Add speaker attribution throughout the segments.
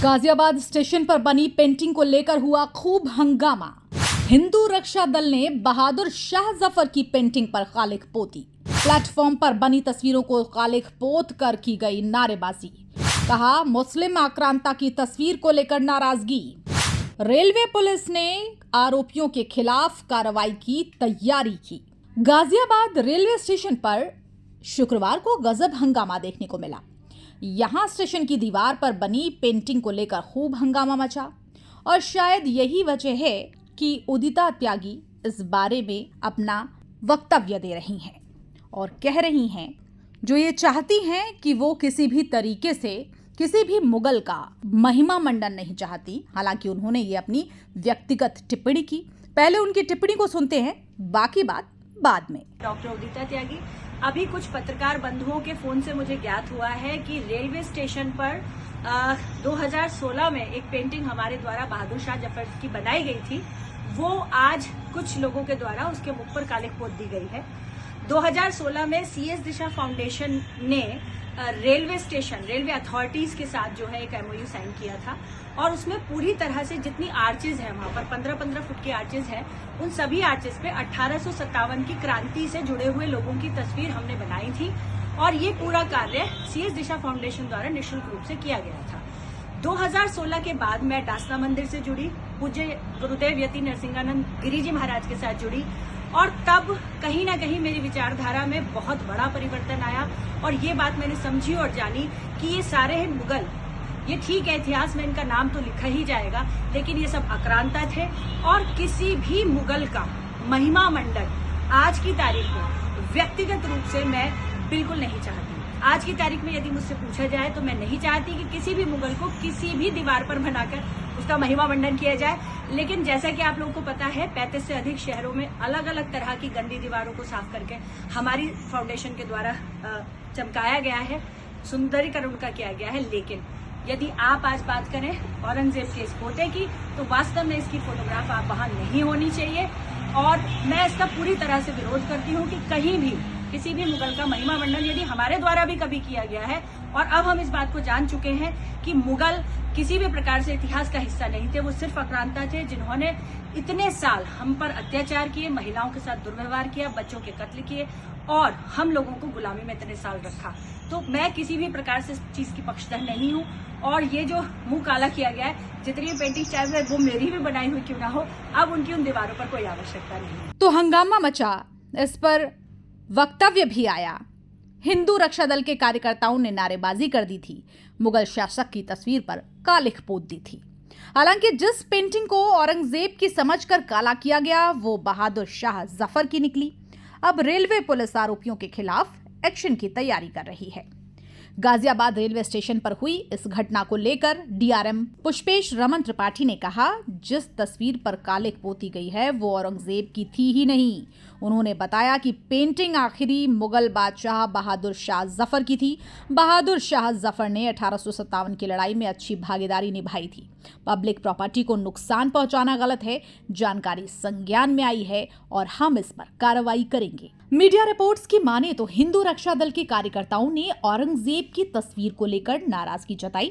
Speaker 1: Ghaziabad station पर बनी painting को लेकर हुआ खूब हंगामा। हिंदू रक्षा दल ने बहादुर शाह जफर की पेंटिंग पर कालिख पोती। प्लेटफॉर्म पर बनी तस्वीरों को कालिख पोत कर की गई नारेबाजी। कहा मुस्लिम आक्रांता की तस्वीर को लेकर नाराजगी। रेलवे पुलिस ने आरोपियों के खिलाफ कार्रवाई की तैयारी की। गाजियाबाद रेलवे स्टेशन पर शुक्रवार को गजब हंगामा देखने को मिला। यहां स्टेशन की दीवार पर बनी पेंटिंग को लेकर खूब हंगामा मचा और शायद यही वजह है कि उदिता त्यागी इस बारे में अपना वक्तव्य दे रही हैं और कह रही हैं जो ये चाहती हैं कि वो किसी भी तरीके से किसी भी मुगल का महिमा मंडन नहीं चाहती। हालांकि उन्होंने ये अपनी व्यक्तिगत टिप्पणी की। पहले उनकी टिप्पणी को सुनते हैं, बाकी बात बाद में।
Speaker 2: डॉक्टर उदिता त्यागी, अभी कुछ पत्रकार बंधुओं के फोन से मुझे ज्ञात हुआ है कि रेलवे स्टेशन पर 2016 में एक पेंटिंग हमारे द्वारा बहादुर शाह जफर की बनाई गई थी, वो आज कुछ लोगों के द्वारा उसके मुख पर कालिख पोत दी गई है। 2016 में CS दिशा फाउंडेशन ने रेलवे अथॉरिटीज के साथ जो है एक MOU साइन किया था और उसमें पूरी तरह से जितनी आर्चेज है, वहां पर 15-15 फुट की आर्चेज है, उन सभी आर्चेज पे 1857 की क्रांति से जुड़े हुए लोगों की तस्वीर हमने बनाई थी और ये पूरा कार्य CS दिशा फाउंडेशन द्वारा निःशुल्क रूप से किया गया था। 2016 के बाद मैं डासना मंदिर से जुड़ी, पूज्य गुरुदेव यति नरसिंहानंद गिरी जी महाराज के साथ जुड़ी और तब कहीं ना कहीं मेरी विचारधारा में बहुत बड़ा परिवर्तन आया और ये बात मैंने समझी और जानी कि ये सारे हैं मुगल। ये ठीक है, इतिहास में इनका नाम तो लिखा ही जाएगा, लेकिन ये सब आक्रांता थे और किसी भी मुगल का महिमा मंडन आज की तारीख में व्यक्तिगत रूप से मैं बिल्कुल नहीं चाहती। आज की तारीख में यदि मुझसे पूछा जाए तो मैं नहीं चाहती कि किसी भी मुगल को किसी भी दीवार पर बनाकर उसका महिमा मंडन किया जाए। लेकिन जैसा कि आप लोगों को पता है, 35 से अधिक शहरों में अलग अलग तरह की गंदी दीवारों को साफ करके हमारी फाउंडेशन के द्वारा चमकाया गया है, सुंदरीकरण का किया गया है। लेकिन यदि आप आज बात करें औरंगजेब के इस पोते की, तो वास्तव में इसकी फोटोग्राफ आप वहां नहीं होनी चाहिए और मैं इसका पूरी तरह से विरोध करती हूँ कि कहीं भी किसी भी मुगल का महिमा मंडन यदि हमारे द्वारा भी कभी किया गया है, और अब हम इस बात को जान चुके हैं कि मुगल किसी भी प्रकार से इतिहास का हिस्सा नहीं थे, वो सिर्फ आक्रांता थे जिन्होंने इतने साल हम पर अत्याचार किए, महिलाओं के साथ दुर्व्यवहार किया, बच्चों के कत्ल किए और हम लोगों को गुलामी में इतने साल रखा। तो मैं किसी भी प्रकार से इस चीज की पक्षधर नहीं हूँ और ये जो मुंह काला किया गया है, जितनी पेंटिंग चाहे वो मेरी भी बनाई हुई क्यों ना हो, अब उनकी उन दीवारों पर कोई आवश्यकता नहीं।
Speaker 1: तो हंगामा मचा, इस पर वक्तव्य भी आया। हिंदू रक्षा दल के कार्यकर्ताओं ने नारेबाजी कर दी थी, मुगल शासक की तस्वीर पर कालिख पोत दी थी। हालांकि जिस पेंटिंग को औरंगजेब की समझकर काला किया गया वो बहादुर शाह जफर की निकली। अब रेलवे पुलिस आरोपियों के खिलाफ एक्शन की तैयारी कर रही है। गाजियाबाद रेलवे स्टेशन पर हुई इस घटना को लेकर DRM पुष्पेश रमन त्रिपाठी ने कहा, जिस तस्वीर पर कालिख पोती गई है वो औरंगजेब की थी ही नहीं। उन्होंने बताया कि पेंटिंग आखिरी मुगल बादशाह बहादुर शाह जफर की थी। बहादुर शाह जफर ने 1857 की लड़ाई में अच्छी भागीदारी निभाई थी। पब्लिक प्रॉपर्टी को नुकसान पहुंचाना गलत है, जानकारी संज्ञान में आई है और हम इस पर कार्रवाई करेंगे। मीडिया रिपोर्ट्स की माने तो हिंदू रक्षा दल के कार्यकर्ताओं ने औरंगजेब की तस्वीर को लेकर नाराजगी जताई।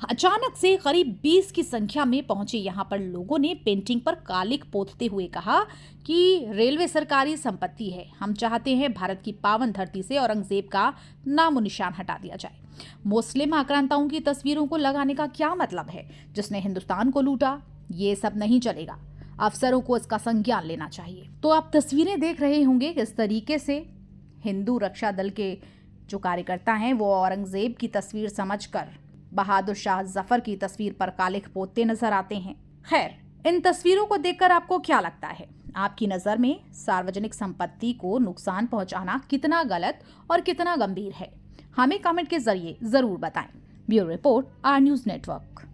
Speaker 1: अचानक से करीब 20 की संख्या में पहुंचे यहां पर लोगों ने पेंटिंग पर कालिख पोतते हुए कहा कि रेलवे सरकारी संपत्ति है, हम चाहते हैं भारत की पावन धरती से औरंगजेब का नामो निशान हटा दिया जाए। मुस्लिम आक्रांताओं की तस्वीरों को लगाने का क्या मतलब है, जिसने हिंदुस्तान को लूटा? ये सब नहीं चलेगा, अफसरों को इसका संज्ञान लेना चाहिए। तो आप तस्वीरें देख रहे होंगे किस तरीके से हिंदू रक्षा दल के जो कार्यकर्ता हैं वो औरंगजेब की तस्वीर समझकर बहादुर शाह जफर की तस्वीर पर कालिख पोतते नजर आते हैं। खैर, इन तस्वीरों को देखकर आपको क्या लगता है? आपकी नजर में सार्वजनिक संपत्ति को नुकसान पहुंचाना कितना गलत और कितना गंभीर है? हमें कमेंट के जरिए जरूर बताएं। Bureau report, R news network.